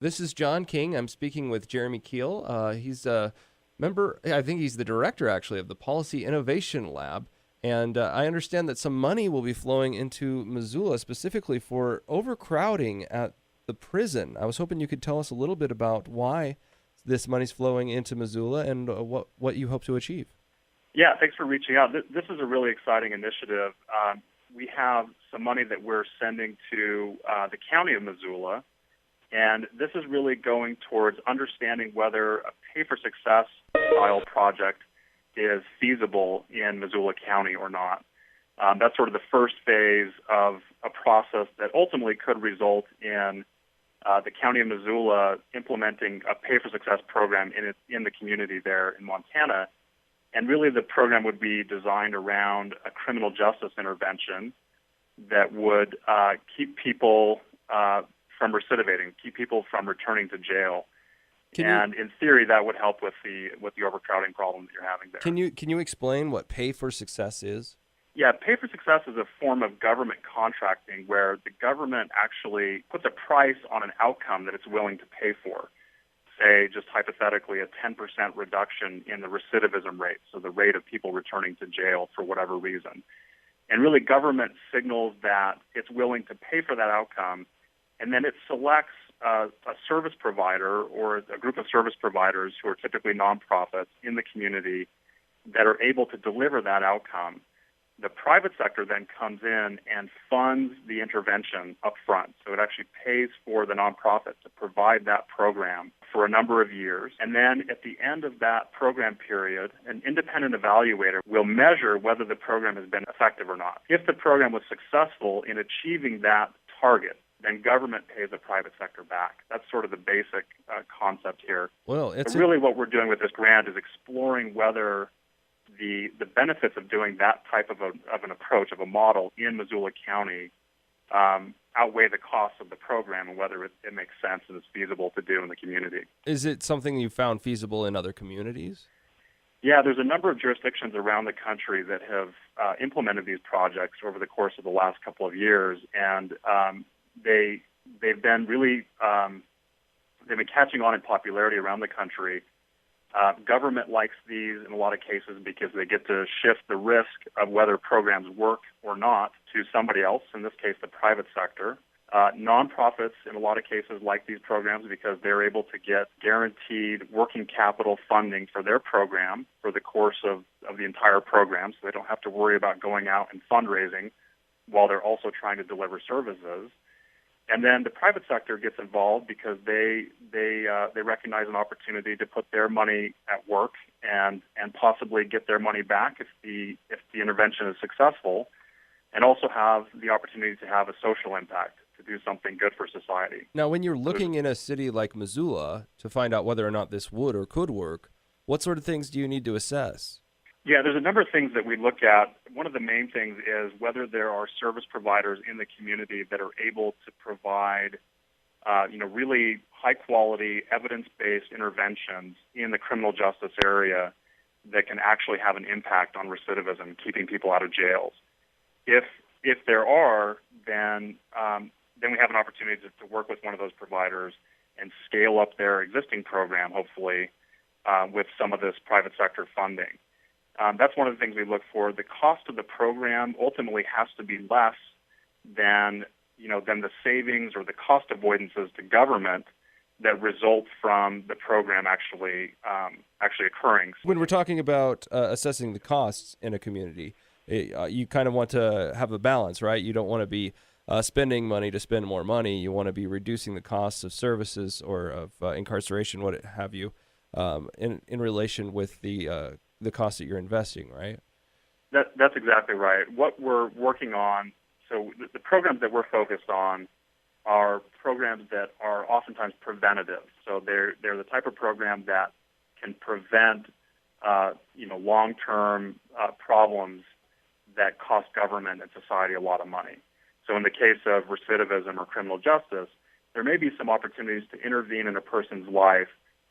This is John King. I'm speaking with Jeremy Keel. He's a member, I think he's the director actually of the Policy Innovation Lab. And I understand that some money will be flowing into Missoula specifically for overcrowding at the prison. I was hoping you could tell us a little bit about why this money's flowing into Missoula and what you hope to achieve. Yeah, thanks for reaching out. This is a really exciting initiative. We have some money that we're sending to the county of Missoula, and this is really going towards understanding whether a pay-for-success style project is feasible in Missoula County or not. That's sort of the first phase of a process that ultimately could result in the county of Missoula implementing a pay-for-success program in the community there in Montana. And really the program would be designed around a criminal justice intervention that would keep people from recidivating, keep people from returning to jail. In theory, that would help with the overcrowding problem that you're having there. Can you explain what pay for success is? Yeah, pay for success is a form of government contracting where the government actually puts a price on an outcome that it's willing to pay for. Say, just hypothetically, a 10% reduction in the recidivism rate, so the rate of people returning to jail for whatever reason. And really, government signals that it's willing to pay for that outcome, and then it selects a service provider or a group of service providers who are typically nonprofits in the community that are able to deliver that outcome. The private sector then comes in and funds the intervention up front. So it actually pays for the nonprofit to provide that program for a number of years. And then at the end of that program period, an independent evaluator will measure whether the program has been effective or not. If the program was successful in achieving that target, then government pays the private sector back. That's sort of the basic concept here. Well, but really what we're doing with this grant is exploring whether the benefits of doing that type of an approach, of a model in Missoula County outweigh the costs of the program and whether it makes sense and is feasible to do in the community. Is it something you found feasible in other communities? Yeah, there's a number of jurisdictions around the country that have implemented these projects over the course of the last couple of years, and they've been really they've been catching on in popularity around the country. Government likes these in a lot of cases because they get to shift the risk of whether programs work or not to somebody else, in this case the private sector. Nonprofits in a lot of cases like these programs because they're able to get guaranteed working capital funding for their program for the course of the entire program, so they don't have to worry about going out and fundraising while they're also trying to deliver services. And then the private sector gets involved because they recognize an opportunity to put their money at work and possibly get their money back if the intervention is successful, and also have the opportunity to have a social impact, to do something good for society. Now, when you're looking in a city like Missoula to find out whether or not this would or could work, what sort of things do you need to assess? Yeah, there's a number of things that we look at. One of the main things is whether there are service providers in the community that are able to provide, really high-quality, evidence-based interventions in the criminal justice area that can actually have an impact on recidivism, keeping people out of jails. If there are, then we have an opportunity to work with one of those providers and scale up their existing program, hopefully, with some of this private sector funding. That's one of the things we look for. The cost of the program ultimately has to be less than the savings or the cost avoidances to government that result from the program actually occurring. When we're talking about assessing the costs in a community, you kind of want to have a balance, right? You don't want to be spending money to spend more money. You want to be reducing the costs of services or of incarceration, what have you, in relation with the cost that you're investing, right? That's exactly right. What we're working on, so the programs that we're focused on are programs that are oftentimes preventative. So they're the type of program that can prevent long-term problems that cost government and society a lot of money. So in the case of recidivism or criminal justice, there may be some opportunities to intervene in a person's life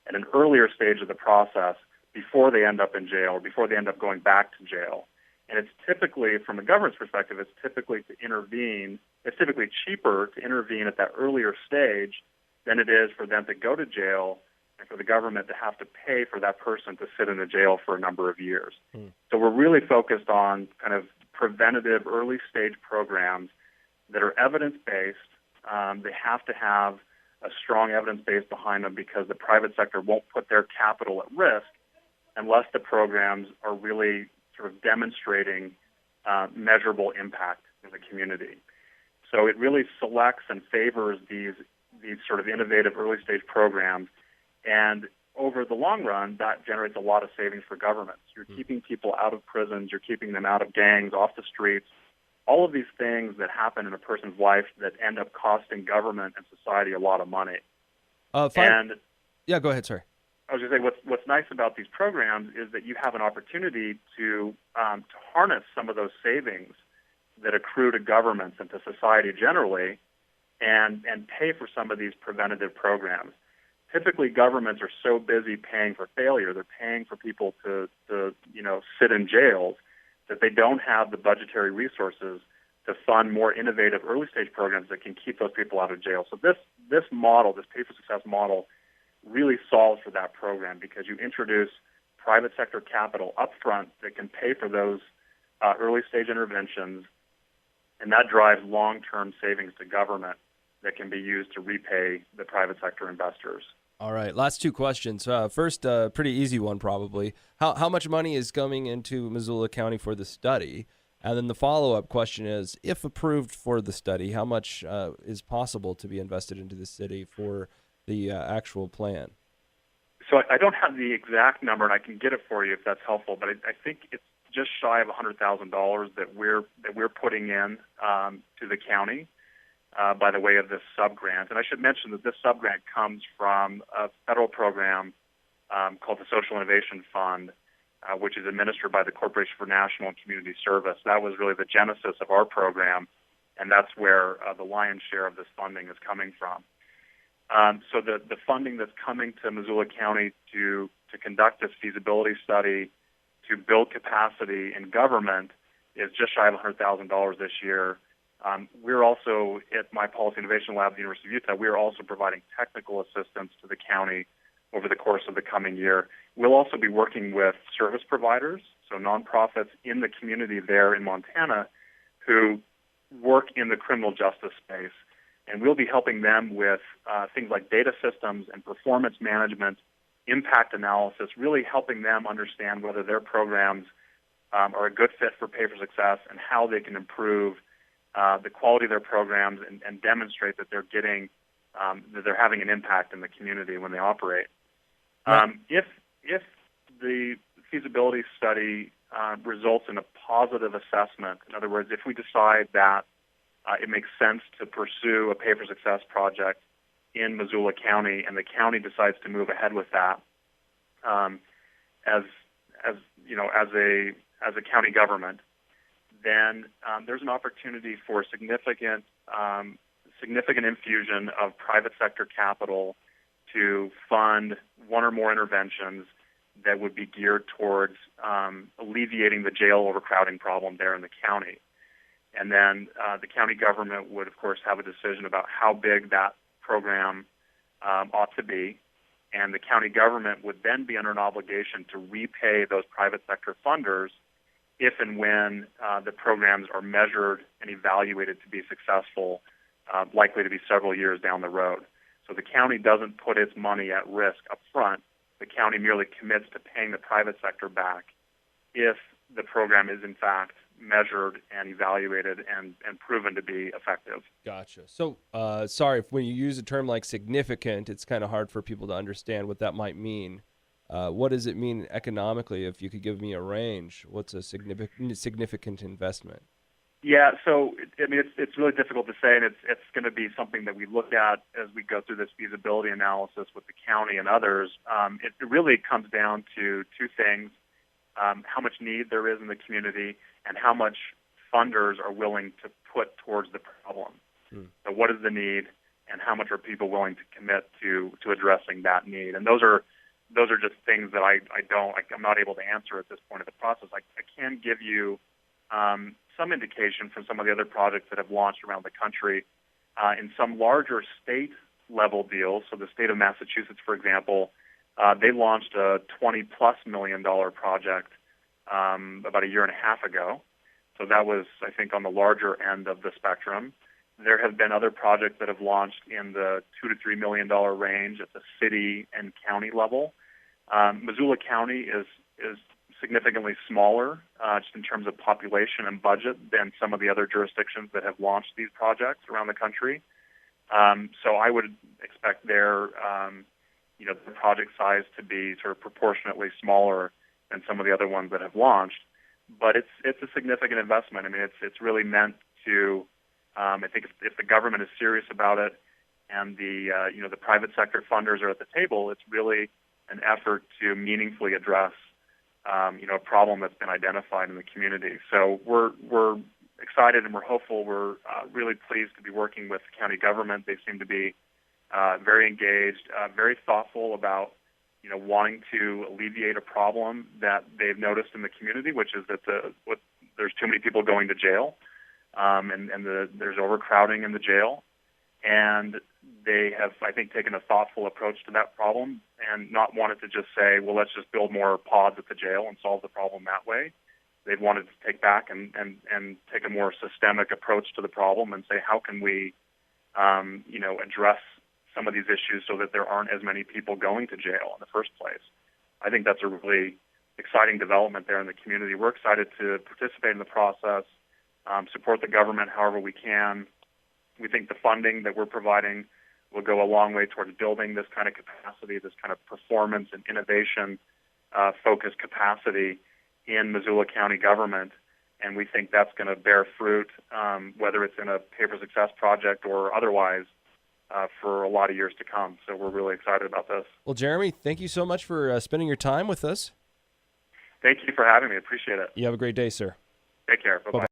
at an earlier stage of the process before they end up in jail or before they end up going back to jail. And it's typically, from a government's perspective, it's typically cheaper to intervene at that earlier stage than it is for them to go to jail and for the government to have to pay for that person to sit in the jail for a number of years. So we're really focused on kind of preventative early stage programs that are evidence-based. They have to have a strong evidence base behind them because the private sector won't put their capital at risk unless the programs are really sort of demonstrating measurable impact in the community. So it really selects and favors these sort of innovative early stage programs, and over the long run, that generates a lot of savings for governments. You're keeping people out of prisons, you're keeping them out of gangs, off the streets, all of these things that happen in a person's life that end up costing government and society a lot of money. Yeah, go ahead, sorry. I was going to say, what's nice about these programs is that you have an opportunity to harness some of those savings that accrue to governments and to society generally, and pay for some of these preventative programs. Typically, governments are so busy paying for failure, they're paying for people to sit in jails, that they don't have the budgetary resources to fund more innovative early stage programs that can keep those people out of jail. So this model, this pay for success model, really solves for that program because you introduce private sector capital up front that can pay for those early stage interventions, and that drives long-term savings to government that can be used to repay the private sector investors. All right, last two questions. First, pretty easy one probably. How much money is coming into Missoula County for the study? And then the follow-up question is, if approved for the study, how much is possible to be invested into the city for the actual plan? So I don't have the exact number, and I can get it for you if that's helpful, but I think it's just shy of $100,000 that we're putting in to the county by the way of this sub-grant. And I should mention that this sub-grant comes from a federal program called the Social Innovation Fund, which is administered by the Corporation for National and Community Service. That was really the genesis of our program, and that's where the lion's share of this funding is coming from. So the funding that's coming to Missoula County to conduct this feasibility study, to build capacity in government, is just shy of $100,000 this year. We're also, at my Policy Innovation Lab at the University of Utah, we're also providing technical assistance to the county over the course of the coming year. We'll also be working with service providers, so nonprofits in the community there in Montana who work in the criminal justice space. And we'll be helping them with things like data systems and performance management, impact analysis, really helping them understand whether their programs are a good fit for Pay for Success and how they can improve the quality of their programs and demonstrate that they're getting that they're having an impact in the community when they operate. If the feasibility study results in a positive assessment, in other words, if we decide that it makes sense to pursue a Pay for Success project in Missoula County, and the county decides to move ahead with that as a county government, then there's an opportunity for significant infusion of private sector capital to fund one or more interventions that would be geared towards alleviating the jail overcrowding problem there in the county. And then the county government would, of course, have a decision about how big that program ought to be, and the county government would then be under an obligation to repay those private sector funders if and when the programs are measured and evaluated to be successful, likely to be several years down the road. So the county doesn't put its money at risk up front. The county merely commits to paying the private sector back if the program is, in fact, measured and evaluated and proven to be effective. Gotcha. So, sorry, when you use a term like significant, it's kind of hard for people to understand what that might mean. What does it mean economically? If you could give me a range, what's a significant investment? Yeah, so it's really difficult to say, and it's going to be something that we look at as we go through this feasibility analysis with the county and others. It really comes down to two things: how much need there is in the community, and how much funders are willing to put towards the problem. So, what is the need, and how much are people willing to commit to addressing that need? And those are just things that I'm not able to answer at this point of the process. I can give you some indication from some of the other projects that have launched around the country. In some larger state level deals. So the state of Massachusetts, for example, they launched a $20+ million project about a year and a half ago. So that was, I think, on the larger end of the spectrum. There have been other projects that have launched in the $2 to $3 million range at the city and county level. Missoula County is significantly smaller just in terms of population and budget than some of the other jurisdictions that have launched these projects around the country. So I would expect their the project size to be sort of proportionately smaller than some of the other ones that have launched. But it's a significant investment. I mean, it's really meant to. I think if the government is serious about it, and the private sector funders are at the table, it's really an effort to meaningfully address a problem that's been identified in the community. So we're excited and we're hopeful. We're really pleased to be working with the county government. They seem to be very engaged, very thoughtful about wanting to alleviate a problem that they've noticed in the community, which is that there's too many people going to jail, and there's overcrowding in the jail. And they have, I think, taken a thoughtful approach to that problem and not wanted to just say, well, let's just build more pods at the jail and solve the problem that way. They've wanted to take back and take a more systemic approach to the problem and say, how can we, address some of these issues so that there aren't as many people going to jail in the first place. I think that's a really exciting development there in the community. We're excited to participate in the process, support the government however we can. We think the funding that we're providing will go a long way towards building this kind of capacity, this kind of performance and innovation focused capacity in Missoula County government. And we think that's going to bear fruit, whether it's in a pay for success project or otherwise, for a lot of years to come. So we're really excited about this. Well, Jeremy, thank you so much for spending your time with us. Thank you for having me. Appreciate it. You have a great day, sir. Take care. Bye-bye.